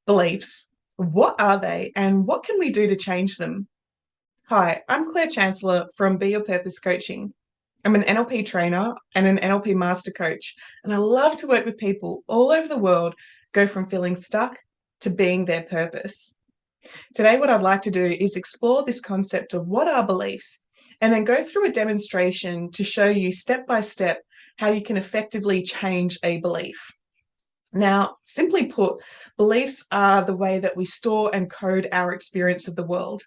Beliefs. What are they and what can we do to change them? Hi, I'm Claire Chancellor from Be Your Purpose Coaching. I'm an NLP trainer and an NLP master coach, and I love to work with people all over the world go from feeling stuck to being their purpose. Today, what I'd like to do is explore this concept of what are beliefs and then go through a demonstration to show you step by step how you can effectively change a belief. Now, simply put, beliefs are the way that we store and code our experience of the world.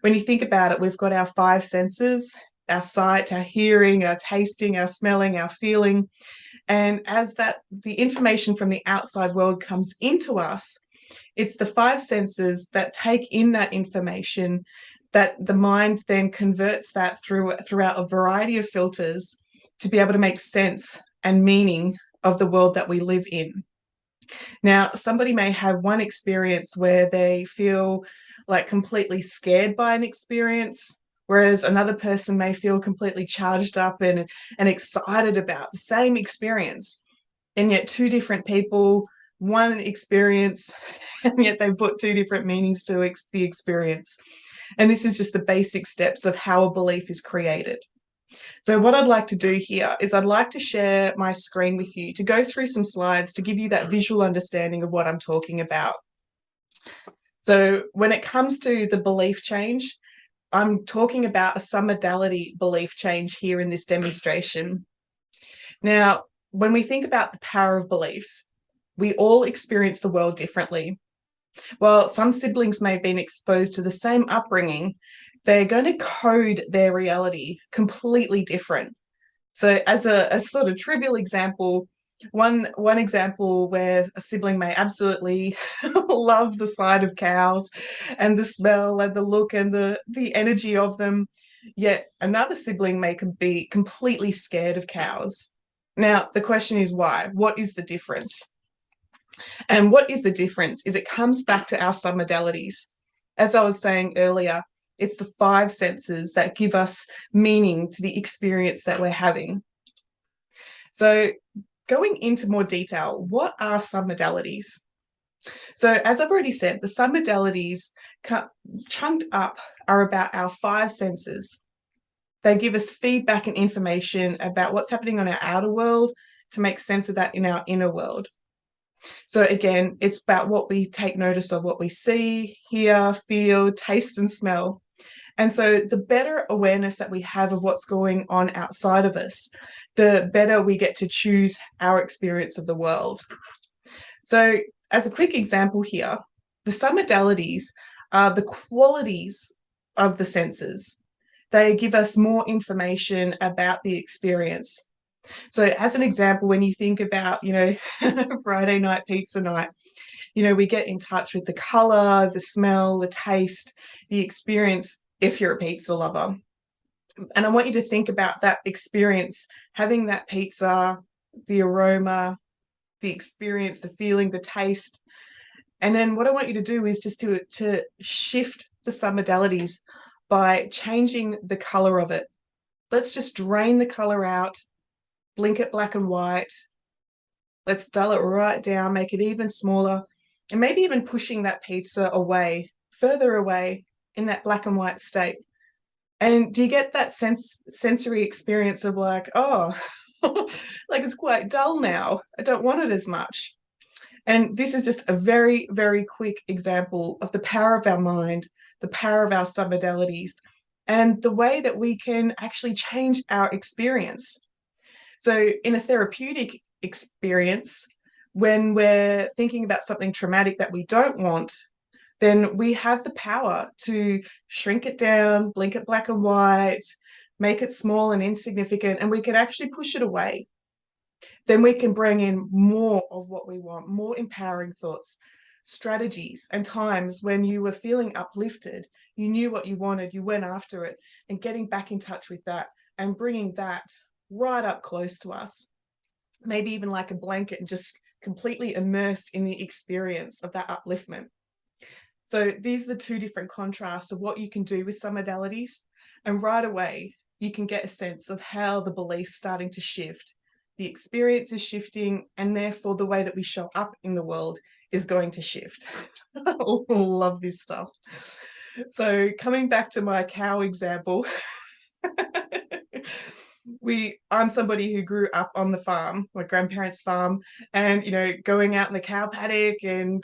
When you think about it, we've got our five senses, our sight, our hearing, our tasting, our smelling, our feeling. And as the information from the outside world comes into us, it's the five senses that take in that information that the mind then converts that throughout a variety of filters to be able to make sense and meaning of the world that we live in. Now, somebody may have one experience where they feel like completely scared by an experience, whereas another person may feel completely charged up and excited about the same experience. And yet two different people, one experience, and yet they put two different meanings to the experience. And this is just the basic steps of how a belief is created. So what I'd like to do here is I'd like to share my screen with you to go through some slides to give you that visual understanding of what I'm talking about. So when it comes to the belief change, I'm talking about a submodality belief change here in this demonstration. Now, when we think about the power of beliefs, we all experience the world differently. While some siblings may have been exposed to the same upbringing, they're going to code their reality completely different. So as a sort of trivial example, one example where a sibling may absolutely love the sight of cows and the smell and the look and the energy of them, yet another sibling may be completely scared of cows. Now, the question is why? What is the difference? And what is the difference is it comes back to our submodalities. As I was saying earlier, it's the five senses that give us meaning to the experience that we're having. So going into more detail, what are submodalities? So as I've already said, the submodalities chunked up are about our five senses. They give us feedback and information about what's happening on our outer world to make sense of that in our inner world. So again, it's about what we take notice of, what we see, hear, feel, taste, and smell. And so the better awareness that we have of what's going on outside of us, the better we get to choose our experience of the world. So as a quick example here, the submodalities are the qualities of the senses. They give us more information about the experience. So as an example, when you think about, Friday night pizza night, we get in touch with the color, the smell, the taste, the experience if you're a pizza lover. And I want you to think about that experience, having that pizza, the aroma, the experience, the feeling, the taste. And then what I want you to do is just to shift the submodalities by changing the color of it. Let's just drain the color out, blink it black and white. Let's dull it right down, make it even smaller, and maybe even pushing that pizza away, further away in that black and white state. And do you get that sensory experience of like, oh, like it's quite dull now. I don't want it as much. And this is just a very, very quick example of the power of our mind, the power of our submodalities, and the way that we can actually change our experience. So in a therapeutic experience, when we're thinking about something traumatic that we don't want, then we have the power to shrink it down, blink it black and white, make it small and insignificant, and we can actually push it away. Then we can bring in more of what we want, more empowering thoughts, strategies, and times when you were feeling uplifted, you knew what you wanted, you went after it, and getting back in touch with that and bringing that right up close to us. Maybe even like a blanket and just completely immersed in the experience of that upliftment. So these are the two different contrasts of what you can do with submodalities. And right away, you can get a sense of how the belief's starting to shift the experience is shifting, and therefore the way that we show up in the world is going to shift. I love this stuff. So coming back to my cow example, I'm somebody who grew up on the farm, my grandparents' farm, and going out in the cow paddock and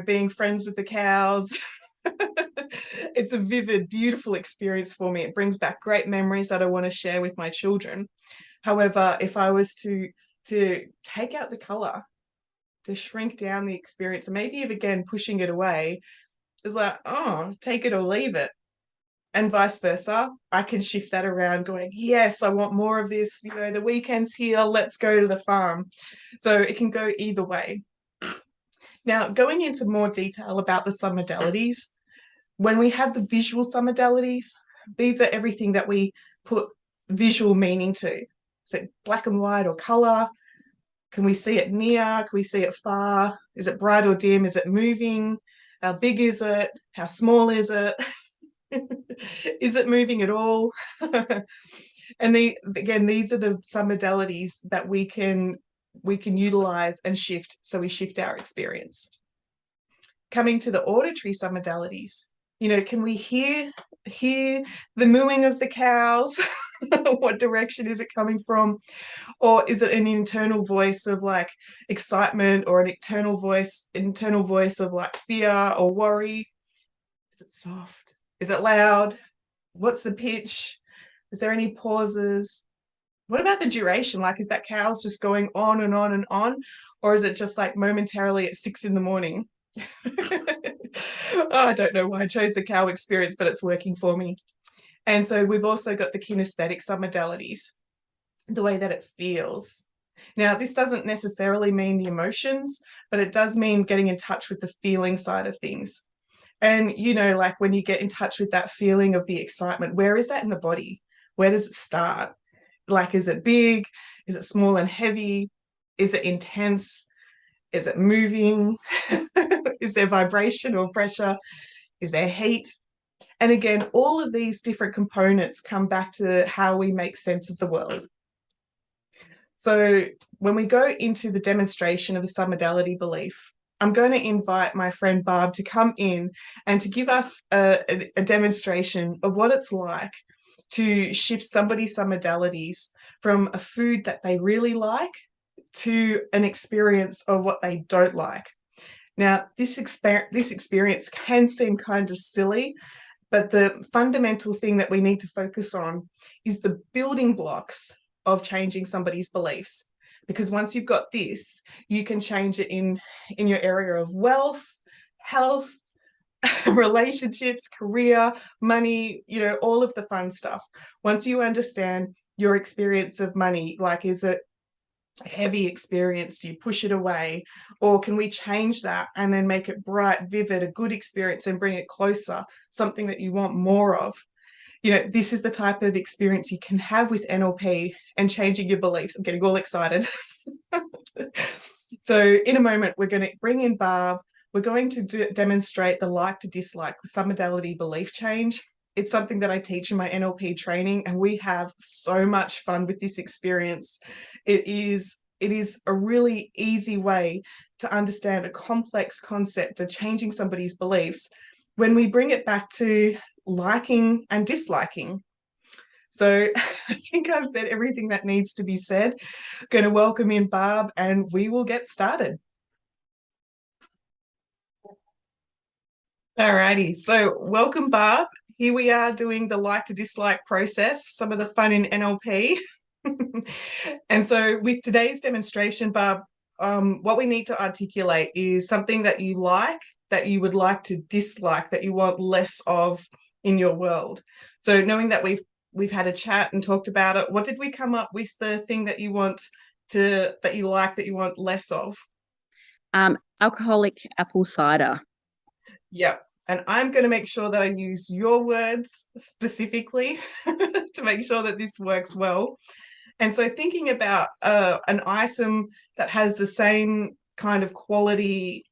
being friends with the cows. It's a vivid, beautiful experience for me. It brings back great memories that I want to share with my children. However, if I was to take out the color, to shrink down the experience, and maybe again pushing it away, it's like, oh, take it or leave it. And vice versa, I can shift that around going, yes, I want more of this, the weekend's here, let's go to the farm. So it can go either way. Now, going into more detail about the submodalities, when we have the visual submodalities, these are everything that we put visual meaning to. Is it black and white or color? Can we see it near? Can we see it far? Is it bright or dim? Is it moving? How big is it? How small is it? Is it moving at all? And again, these are the submodalities that we can utilize and shift, so we shift our experience. Coming to the auditory submodalities, can we hear the mooing of the cows? What direction is it coming from? Or is it an internal voice of like excitement, or an internal voice of like fear or worry? Is it soft? Is it loud? What's the pitch? Is there any pauses? What about the duration? Like, is that cow's just going on and on and on? Or is it just like momentarily at 6 a.m? Oh, I don't know why I chose the cow experience, but it's working for me. And so we've also got the kinesthetic submodalities, the way that it feels. Now, this doesn't necessarily mean the emotions, but it does mean getting in touch with the feeling side of things. And, like when you get in touch with that feeling of the excitement, where is that in the body? Where does it start? Like, is it big? Is it small and heavy? Is it intense? Is it moving? Is there vibration or pressure? Is there heat? And again, all of these different components come back to how we make sense of the world. So when we go into the demonstration of the submodality belief, I'm going to invite my friend Barb to come in and to give us a demonstration of what it's like to shift somebody's submodalities from a food that they really like to an experience of what they don't like. Now, this experience can seem kind of silly, but the fundamental thing that we need to focus on is the building blocks of changing somebody's beliefs. Because once you've got this, you can change it in your area of wealth, health, relationships, career, money, all of the fun stuff. Once you understand your experience of money, like, is it a heavy experience? Do you push it away? Or can we change that and then make it bright, vivid, a good experience, and bring it closer, something that you want more of? This is the type of experience you can have with NLP and changing your beliefs. I'm getting all excited. So in a moment, we're going to bring in Barb. We're going to demonstrate the like to dislike submodality belief change. It's something that I teach in my NLP training, and we have so much fun with this experience. It is a really easy way to understand a complex concept of changing somebody's beliefs when we bring it back to liking and disliking. So I think I've said everything that needs to be said. I'm going to welcome in Barb, and we will get started. Alrighty, so welcome, Barb. Here we are doing the like to dislike process, some of the fun in NLP. And so with today's demonstration, Barb, what we need to articulate is something that you like, that you would like to dislike, that you want less of in your world. So knowing that we've had a chat and talked about it, what did we come up with, the thing that you want that you like, that you want less of? Alcoholic apple cider. Yep. And I'm going to make sure that I use your words specifically to make sure that this works well. And so thinking about an item that has the same kind of quality,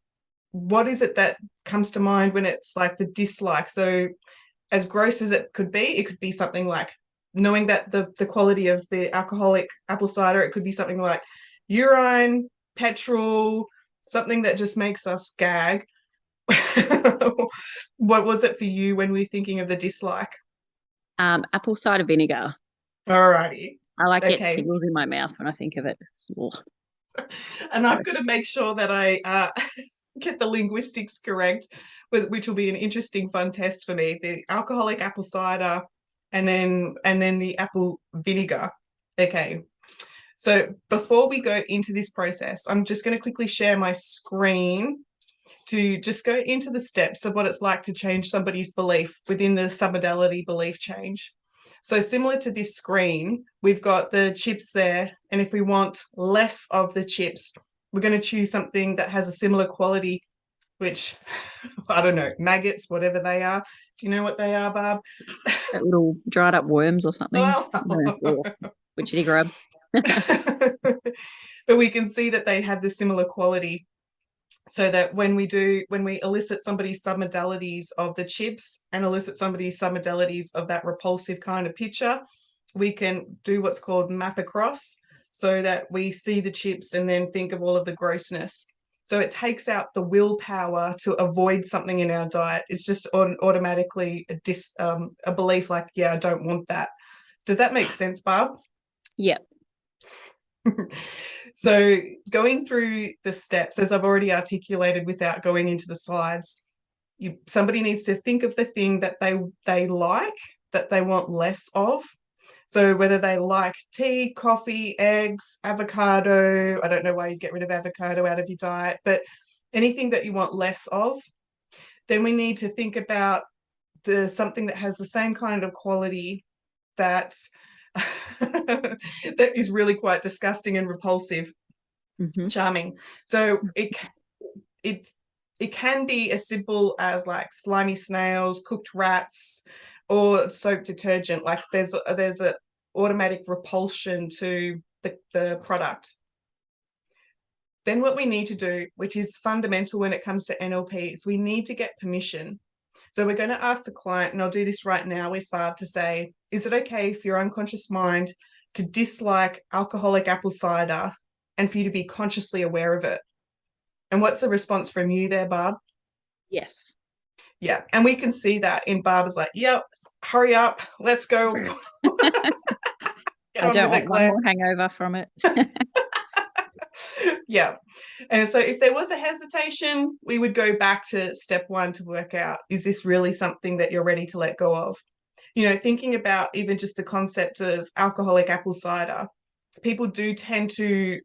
what is it that comes to mind when it's like the dislike? So as gross as it could be something like knowing that the quality of the alcoholic apple cider, it could be something like urine, petrol, something that just makes us gag. What was it for you when we were thinking of the dislike? Apple cider vinegar. Alrighty. I like it Okay. tingles in my mouth when I think of it. And I've got to make sure that I get the linguistics correct, which will be an interesting, fun test for me. The alcoholic apple cider, and then the apple vinegar. Okay. So before we go into this process, I'm just going to quickly share my screen to just go into the steps of what it's like to change somebody's belief within the submodality belief change. So similar to this screen, we've got the chips there. And if we want less of the chips, we're going to choose something that has a similar quality, which, I don't know, maggots, whatever they are. Do you know what they are, Barb? Little dried up worms or something. Oh. Witchetty grub. But we can see that they have the similar quality, so that when we elicit somebody's submodalities of the chips and elicit somebody's submodalities of that repulsive kind of picture, we can do what's called map across, so that we see the chips and then think of all of the grossness. So it takes out the willpower to avoid something in our diet. It's just automatically a belief like, yeah, I don't want that. Does that make sense, Barb? Yeah. So going through the steps, as I've already articulated without going into the slides, somebody needs to think of the thing that they like, that they want less of. So whether they like tea, coffee, eggs, avocado, I don't know why you get rid of avocado out of your diet, but anything that you want less of. Then we need to think about something that has the same kind of quality that that is really quite disgusting and repulsive. Charming. So it can be as simple as like slimy snails, cooked rats, or soap detergent. Like there's a automatic repulsion to the product. Then what we need to do, which is fundamental when it comes to NLP, is we need to get permission. So we're going to ask the client, and I'll do this right now with Barb, to say, is it okay for your unconscious mind to dislike alcoholic apple cider and for you to be consciously aware of it? And what's the response from you there, Barb? Yes. Yeah. And we can see that in Barb's like, yep, hurry up, let's go. I don't want one more hangover from it. Yeah. And so if there was a hesitation, we would go back to step one to work out, is this really something that you're ready to let go of? You know, thinking about even just the concept of alcoholic apple cider, people do tend to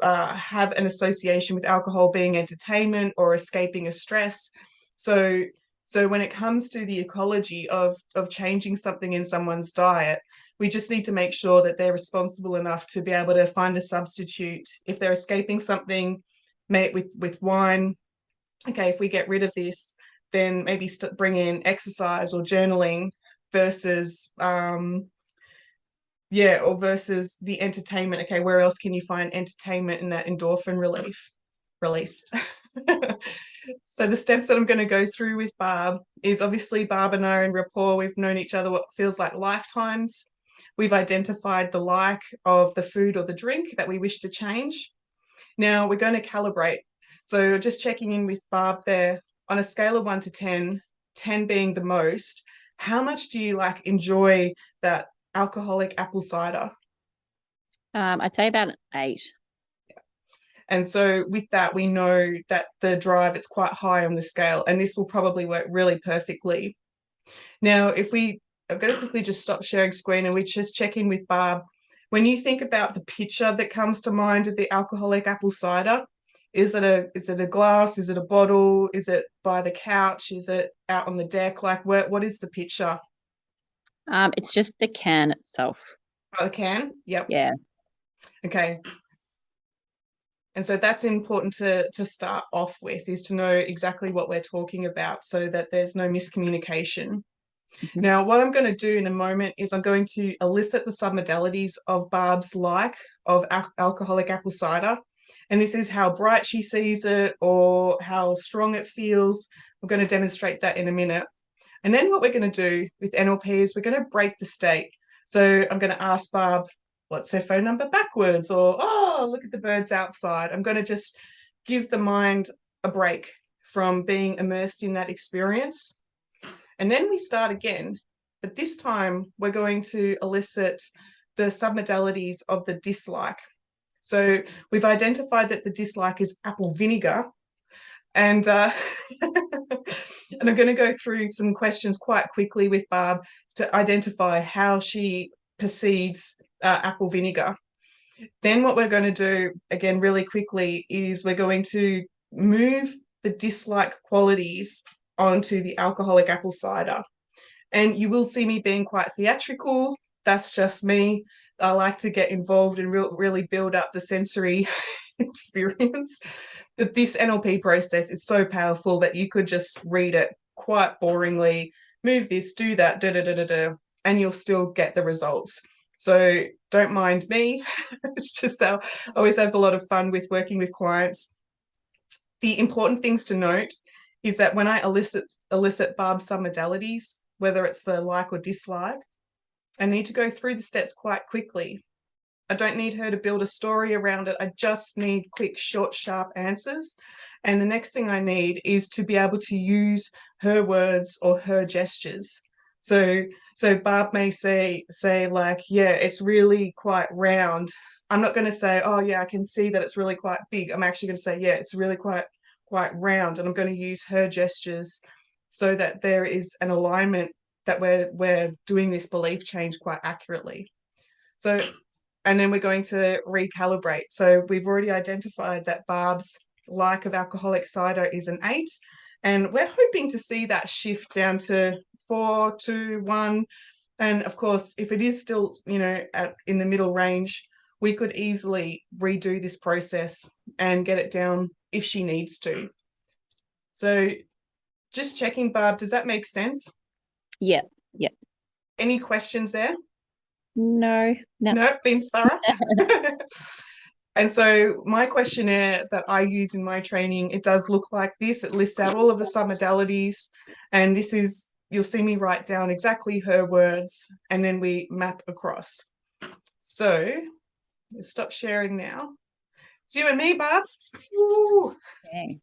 have an association with alcohol being entertainment or escaping a stress. So when it comes to the ecology of changing something in someone's diet, we just need to make sure that they're responsible enough to be able to find a substitute. If they're escaping something, with wine, okay, if we get rid of this, then maybe bring in exercise or journaling versus versus the entertainment. Okay, where else can you find entertainment in that endorphin release? So the steps that I'm going to go through with Barb is, obviously Barb and I are in rapport. We've known each other what feels like lifetimes. We've identified the like of the food or the drink that we wish to change. Now we're going to calibrate. So just checking in with Barb there, on a scale of 1 to 10, 10 being the most, how much do you enjoy that alcoholic apple cider? I'd say about an 8. And so with that, we know that the drive, it's quite high on the scale, and this will probably work really perfectly. Now, I'm going to quickly just stop sharing screen and we just check in with Barb. When you think about the picture that comes to mind of the alcoholic apple cider, is it a glass? Is it a bottle? Is it by the couch? Is it out on the deck? Like, what is the picture? It's just the can itself. Oh, the can? Yep. Yeah. Okay. And so that's important to start off with, is to know exactly what we're talking about so that there's no miscommunication. Now, what I'm going to do in a moment is I'm going to elicit the submodalities of Barb's like of alcoholic apple cider. And this is how bright she sees it or how strong it feels. We're going to demonstrate that in a minute. And then what we're going to do with NLP is we're going to break the state. So I'm going to ask Barb, what's her phone number backwards? Or, oh, look at the birds outside. I'm going to just give the mind a break from being immersed in that experience. And then we start again. But this time we're going to elicit the submodalities of the dislike. So we've identified that the dislike is apple vinegar. And and I'm going to go through some questions quite quickly with Barb to identify how she perceives apple vinegar. Then what we're going to do, again, really quickly, is we're going to move the dislike qualities onto the alcoholic apple cider. And you will see me being quite theatrical. That's just me. I like to get involved and really build up the sensory experience. But this NLP process is so powerful that you could just read it quite boringly, move this, do that, and you'll still get the results. So don't mind me. It's just I always have a lot of fun with working with clients. The important things to note is that when I elicit Barb's submodalities, whether it's the like or dislike, I need to go through the steps quite quickly. I don't need her to build a story around it. I just need quick, short, sharp answers. And the next thing I need is to be able to use her words or her gestures. So Barb may say like, yeah, it's really quite round. I'm not going to say, oh yeah, I can see that it's really quite big. I'm actually going to say, yeah, it's really quite round. And I'm going to use her gestures so that there is an alignment that we're doing this belief change quite accurately. So, and then we're going to recalibrate. So we've already identified that Barb's like of alcoholic cider is an 8, and we're hoping to see that shift down to 4, 2, 1. And of course, if it is still, in the middle range, we could easily redo this process and get it down if she needs to. So just checking, Barb, does that make sense? Yeah. Any questions there? No. Been thorough. And so my questionnaire that I use in my training, it does look like this. It lists out all of the submodalities, and this is, you'll see me write down exactly her words, and then we map across. So let's stop sharing now. It's you and me, Barb. Woo. Okay.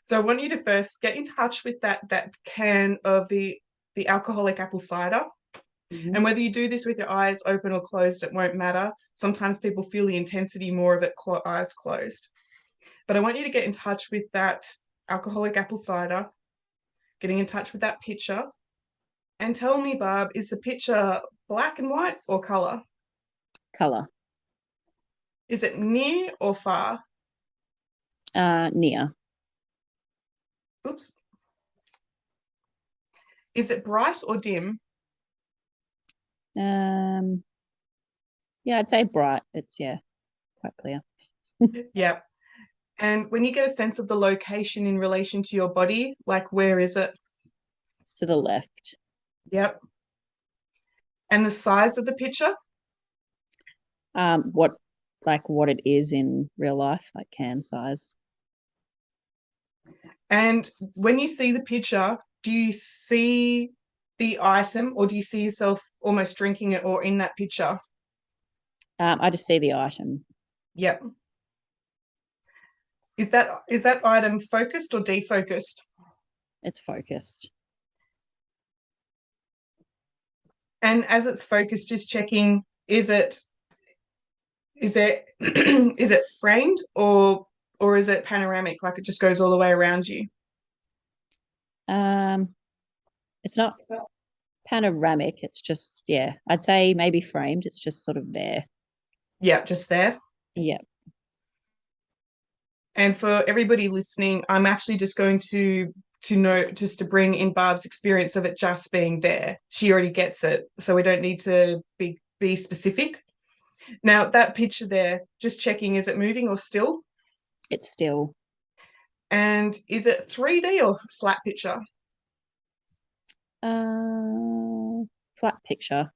So I want you to first get in touch with that can of the alcoholic apple cider. Mm-hmm. And whether you do this with your eyes open or closed, it won't matter. Sometimes people feel the intensity more of it eyes closed. But I want you to get in touch with that alcoholic apple cider, getting in touch with that picture. And tell me, Barb, is the picture black and white or colour? Colour. Is it near or far? Near. Oops. Is it bright or dim? Yeah, I'd say bright. It's quite clear. Yeah. And when you get a sense of the location in relation to your body, like where is it? It's to the left. Yep. And the size of the picture? What it is in real life, like can size. And when you see the picture, do you see the item, or do you see yourself almost drinking it or in that picture? I just see the item. Yep. Is that item focused or defocused? It's focused. And as it's focused, just checking, is it is it framed or is it panoramic, like it just goes all the way around you? It's not panoramic. It's just, I'd say maybe framed. It's just sort of there. Yeah, just there. Yeah. And for everybody listening, I'm actually just going to note, just to bring in Barb's experience of it just being there. She already gets it, so we don't need to be specific. Now, that picture there, just checking, is it moving or still? It's still. And is it 3D or flat picture? Flat picture.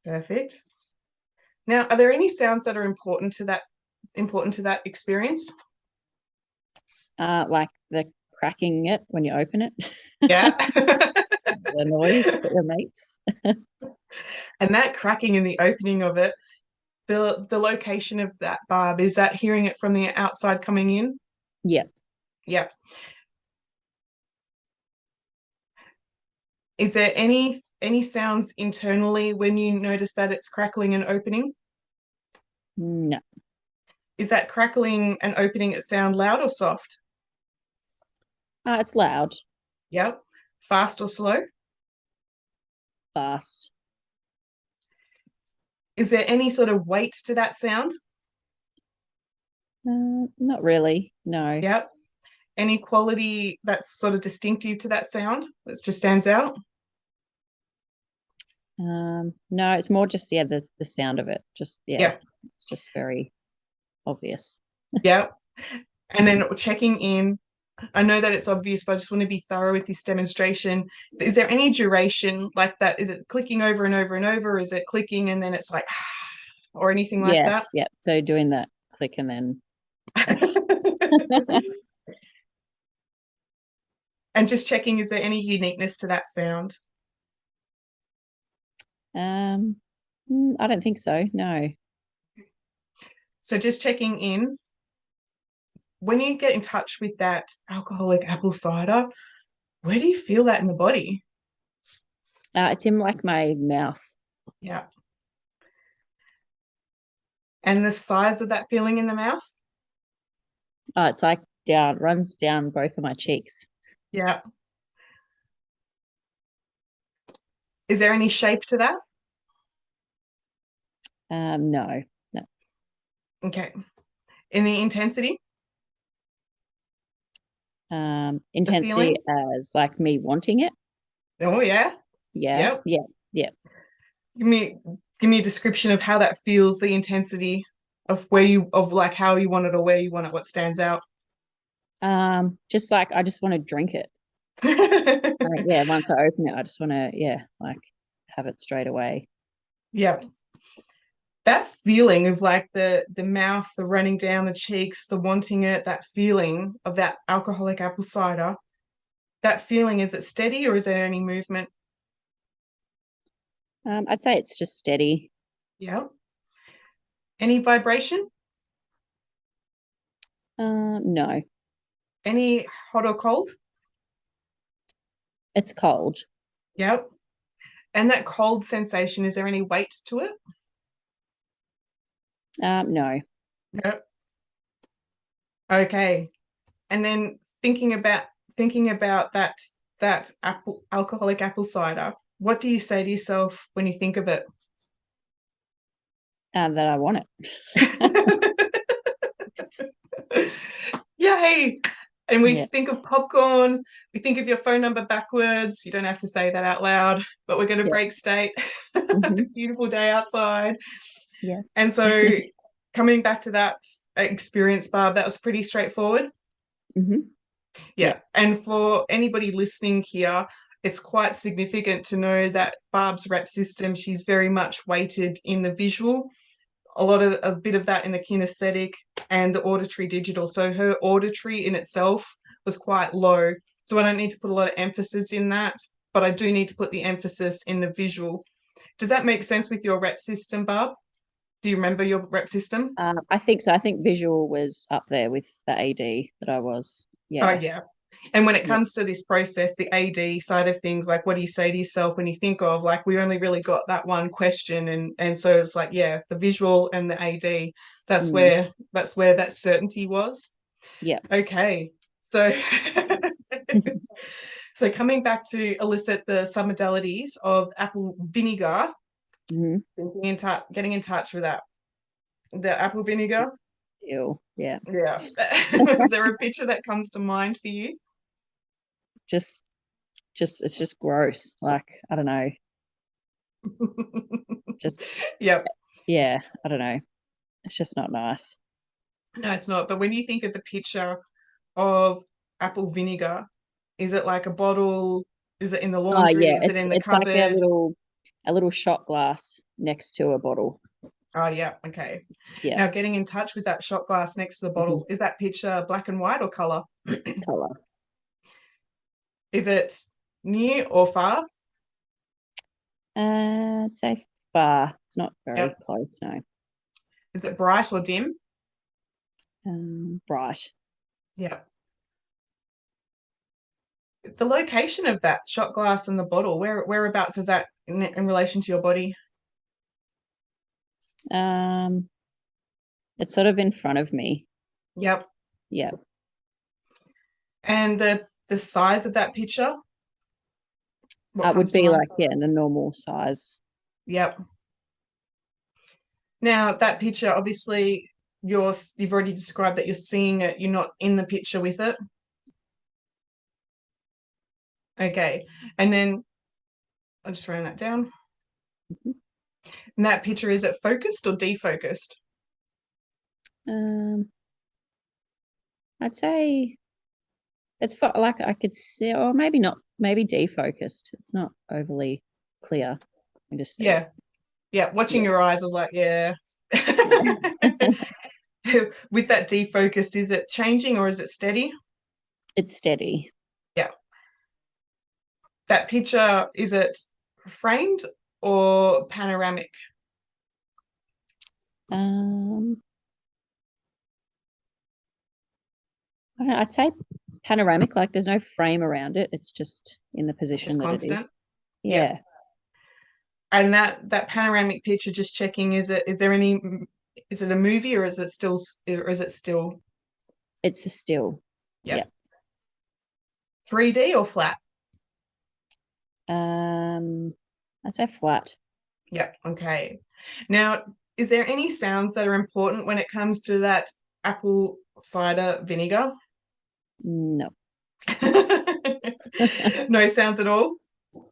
Perfect. Now, are there any sounds that are important to that experience? Like the cracking it when you open it. Yeah. The noise that it makes. And that cracking in the opening of it, the location of that barb, is that hearing it from the outside coming in? Yeah. Yeah. Is there any sounds internally when you notice that it's crackling and opening? No. Is that crackling and opening it sound loud or soft? It's loud. Yep. Fast or slow? Fast. Is there any sort of weight to that sound? Not really. No. Yep. Any quality that's sort of distinctive to that sound that just stands out? No, it's more just the sound of it. Just Yep. it's just very obvious. Yep. And then checking in, I know that it's obvious, but I just want to be thorough with this demonstration. Is there any duration like that? Is it clicking over and over and over? Is it clicking and then it's like, or anything like that? Yeah. So doing that click and then. And just checking, is there any uniqueness to that sound? I don't think so. No. So just checking in. When you get in touch with that alcoholic apple cider, where do you feel that in the body? It's in like my mouth. Yeah. And the size of that feeling in the mouth? It's like runs down both of my cheeks. Yeah. Is there any shape to that? No. Okay. In the intensity? Intensity as like me wanting it. Oh yeah. Yeah. Yep. Give me a description of how that feels, the intensity of like how you want it or where you want it, what stands out. Just like I just want to drink it. Once I open it, I just want to like have it straight away. Yeah. That feeling of like the mouth, the running down the cheeks, the wanting it, that feeling of that alcoholic apple cider, that feeling, is it steady or is there any movement? I'd say it's just steady. Yeah. Any vibration? No. Any hot or cold? It's cold. Yep. And that cold sensation, is there any weight to it? No. Yep. Okay. And then thinking about that alcoholic apple cider, what do you say to yourself when you think of it? That I want it. Yay. And we Yeah. think of popcorn, we think of your phone number backwards. You don't have to say that out loud, but we're going to break state. Beautiful day outside. Yeah. And so coming back to that experience, Barb, that was pretty straightforward. Yeah. And for anybody listening here, it's quite significant to know that Barb's rep system, she's very much weighted in the visual, a bit of that in the kinesthetic and the auditory digital. So her auditory in itself was quite low. So I don't need to put a lot of emphasis in that, but I do need to put the emphasis in the visual. Does that make sense with your rep system, Barb? Do you remember your rep system? I think so. I think visual was up there with the AD that I was. Yeah. Oh, yeah. And when it comes to this process, the AD side of things, like what do you say to yourself when you think of, like, we only really got that one question, and so it's like, yeah, the visual and the AD, that's where that certainty was. Yeah. Okay. So so coming back to elicit the submodalities of apple vinegar, getting in touch with that. The apple vinegar. Ew. Yeah. Yeah. Is there a picture that comes to mind for you? Just it's just gross. Like, I don't know. Just Yep. Yeah, I don't know. It's just not nice. No, it's not. But when you think of the picture of apple vinegar, is it like a bottle? Is it in the laundry? Yeah, Is it in the it's cupboard? like a little shot glass next to a bottle. Oh, yeah. Okay. Yeah. Now, getting in touch with that shot glass next to the bottle, is that picture black and white or color? Color. Is it near or far? I'd say far. It's not very Yep. close, no. Is it bright or dim? Bright. Yep. The location of that shot glass and the bottle, whereabouts is that in relation to your body? It's sort of in front of me. Yep. Yeah. And the size of that picture? What It would comes to be mind? like, yeah, the normal size. Yep. Now that picture, obviously, you've already described that you're seeing it. You're not in the picture with it. Okay. And then I'll just write that down. Mhm. And that picture, is it focused or defocused? I'd say it's like I could see, or maybe not, maybe defocused. It's not overly clear. I just see. Yeah. Yeah. Watching Yeah. your eyes, I was like, yeah. With that defocused, is it changing or is it steady? It's steady. Yeah. That picture, is it framed or panoramic? Um, I don't know, I'd say panoramic, like there's no frame around it. It's just in the position Just that it constant? is. Yeah. Yeah. And that panoramic picture, just checking, is it a movie or is it still? It's a still. Yeah. Yeah. 3D or flat? I'd say flat. Yeah. Okay. Now, is there any sounds that are important when it comes to that apple cider vinegar? No. No sounds at all?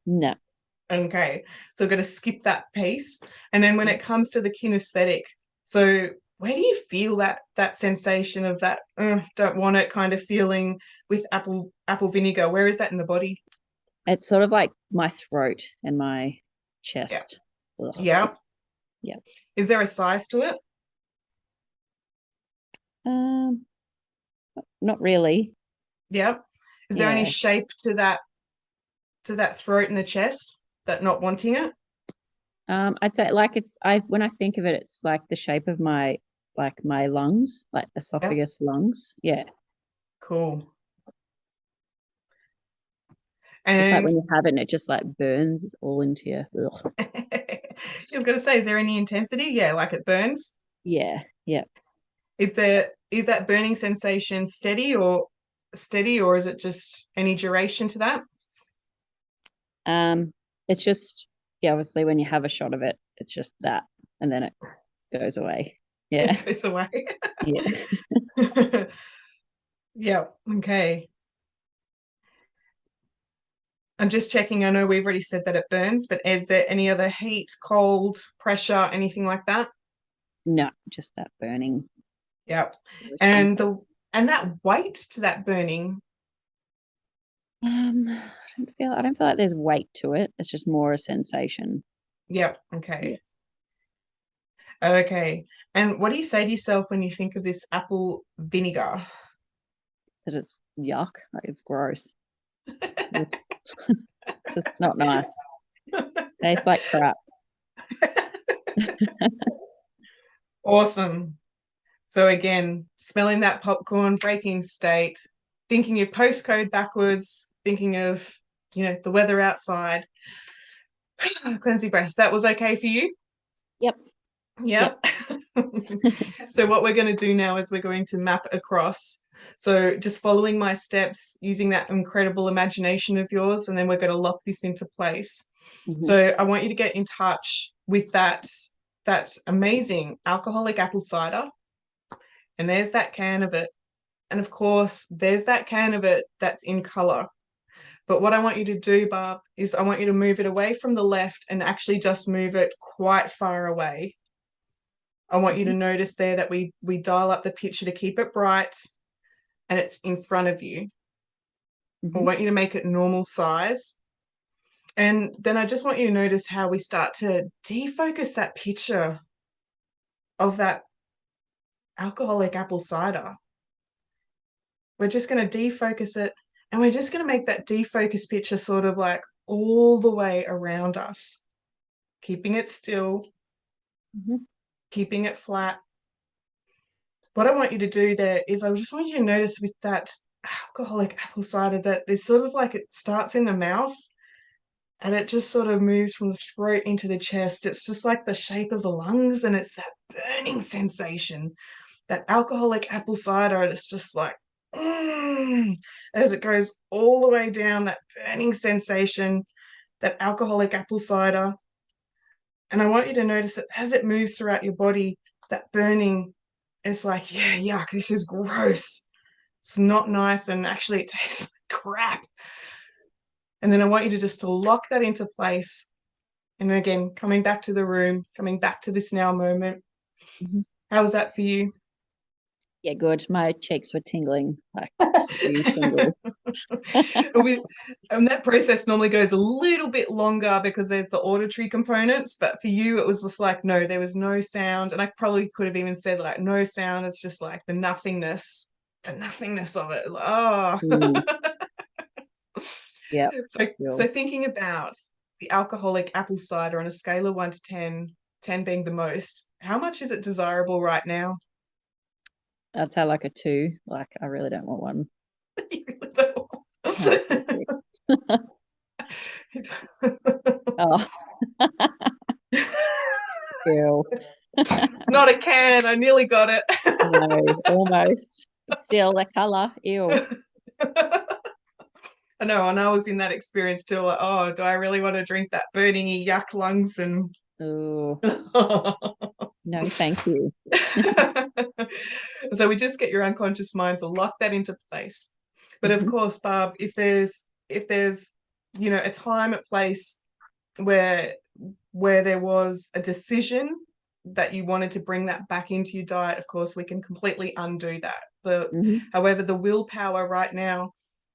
No. Okay. So I've got to skip that piece. And then when it comes to the kinesthetic, so where do you feel that sensation of that don't want it kind of feeling with apple vinegar? Where is that in the body? It's sort of like my throat and my Yeah. chest. Ugh. Yeah. Yeah. Is there a size to it? Um, Not really. Yeah. Is there any Yeah. shape to that throat and the chest that not wanting it? I'd say like I when I think of it, it's like the shape of my lungs, like Yeah. esophagus lungs. Yeah. Cool. Just like And when you have it and it just like burns all into your ugh. I was going to say, is there any intensity? Yeah, like it burns. Yeah. Yeah. Is that burning sensation steady or is it just any duration to that? It's just yeah, obviously when you have a shot of it, it's just that and then it goes away. Yeah. It goes away. Yeah. Yeah. Okay. I'm just checking. I know we've already said that it burns, but is there any other heat, cold, pressure, anything like that? No, just that burning Yep. response. And that weight to that burning. I don't feel like there's weight to it. It's just more a sensation. Yep. Yeah. Okay. Okay. And what do you say to yourself when you think of this apple vinegar? That it's yuck. Like it's gross. Ugh. Just not nice. Tastes like crap. Awesome. So again, smelling that popcorn, breaking state, thinking of postcode backwards, thinking of, the weather outside. Cleanse your breath. That was okay for you? Yep. Yep. Yep. So what we're going to do now is we're going to map across. So just following my steps, using that incredible imagination of yours, and then we're going to lock this into place. Mhm. So I want you to get in touch with that amazing alcoholic apple cider. And there's that can of it. And of course, there's that can of it that's in color. But what I want you to do, Barb, is I want you to move it away from the left and actually just move it quite far away. I want you to Mhm. notice there that we dial up the picture to keep it bright and it's in front of you. I Mhm. want you to make it normal size. And then I just want you to notice how we start to defocus that picture of that alcoholic apple cider. We're just going to defocus it And we're just going to make that defocus picture sort of like all the way around us, keeping it still, keeping it flat. What I want you to do there is I just want you to notice with that alcoholic apple cider that there's sort of like it starts in the mouth and it just sort of moves from the throat into the chest. It's just like the shape of the lungs, and it's that burning sensation, that alcoholic apple cider. And it's just like, as it goes all the way down, that burning sensation, that alcoholic apple cider. And I want you to notice that as it moves throughout your body, that burning is like, yeah, yuck, this is gross. It's not nice, and actually it tastes like crap. And then I want you to just to lock that into place. And again, coming back to the room, coming back to this now moment. How was that for you? Yeah, good. My cheeks were tingling, like tingle. And that process normally goes a little bit longer because there's the auditory components, but for you it was just like, no, there was no sound. And I probably could have even said like no sound. It's just like the nothingness of it. Oh. Yeah. So thinking about the alcoholic apple cider on a scale of 1 to 10, 10 being the most, how much is it desirable right now? I'd say like a 2. Like, I really don't want one. You really don't. Oh. Ew. It's not a can. I nearly got it. No, almost. But still, the colour. Ew. I know, and I was in that experience too. Like, oh, do I really want to drink that burning yuck lungs? And Ooh. No, thank you. So we just get your unconscious mind to lock that into place. But of course, Barb, if there's a time, a place where there was a decision that you wanted to bring that back into your diet, of course, we can completely undo that. However, the willpower right now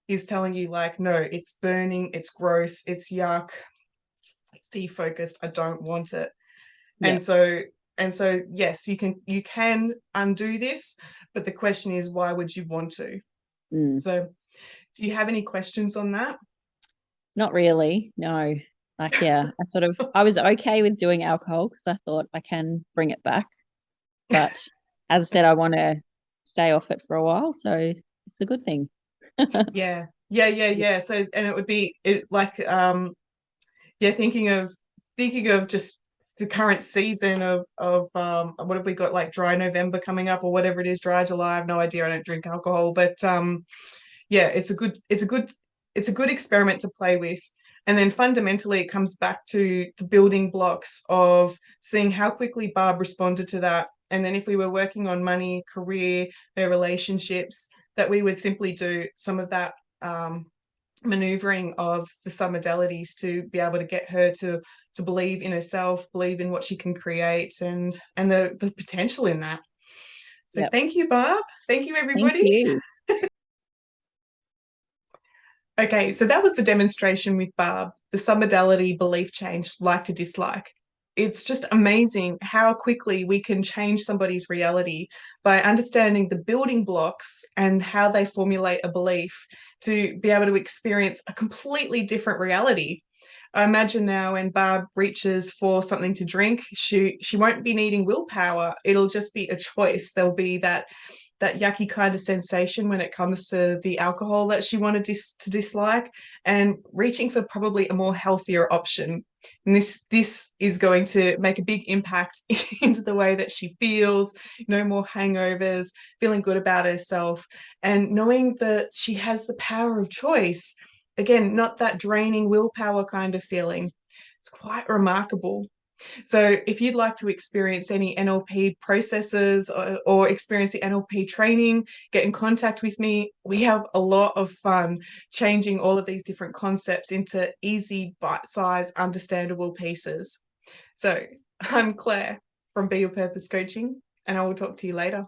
is telling you like, no, it's burning, it's gross, it's yuck, it's defocused, I don't want it. Yep. And so yes, you can undo this, but the question is, why would you want to? So do you have any questions on that? Not really, no. Like, yeah, I was okay with doing alcohol because I thought I can bring it back. But as I said, I want to stay off it for a while, so it's a good thing. Yeah. So, and it would be thinking of just the current season of what have we got, like dry November coming up or whatever it is, dry July. I have no idea. I don't drink alcohol, but it's a good experiment to play with. And then fundamentally it comes back to the building blocks of seeing how quickly Barb responded to that. And then if we were working on money, career, their relationships, that we would simply do some of that maneuvering of the submodalities to be able to get her to believe in herself, believe in what she can create, and the potential in that. So Thank you, Barb. Thank you, everybody. Thank you. Okay, so that was the demonstration with Barb, the submodality belief change, like to dislike. It's just amazing how quickly we can change somebody's reality by understanding the building blocks and how they formulate a belief to be able to experience a completely different reality. I imagine now when Barb reaches for something to drink, she won't be needing willpower. It'll just be a choice. There'll be that yucky kind of sensation when it comes to the alcohol that she wanted to dislike, and reaching for probably a more healthier option. And this is going to make a big impact into the way that she feels, no more hangovers, feeling good about herself, and knowing that she has the power of choice. Again, not that draining willpower kind of feeling. It's quite remarkable. So if you'd like to experience any NLP processes or experience the NLP training, get in contact with me. We have a lot of fun changing all of these different concepts into easy, bite-sized, understandable pieces. So I'm Claire from Be Your Purpose Coaching, and I will talk to you later.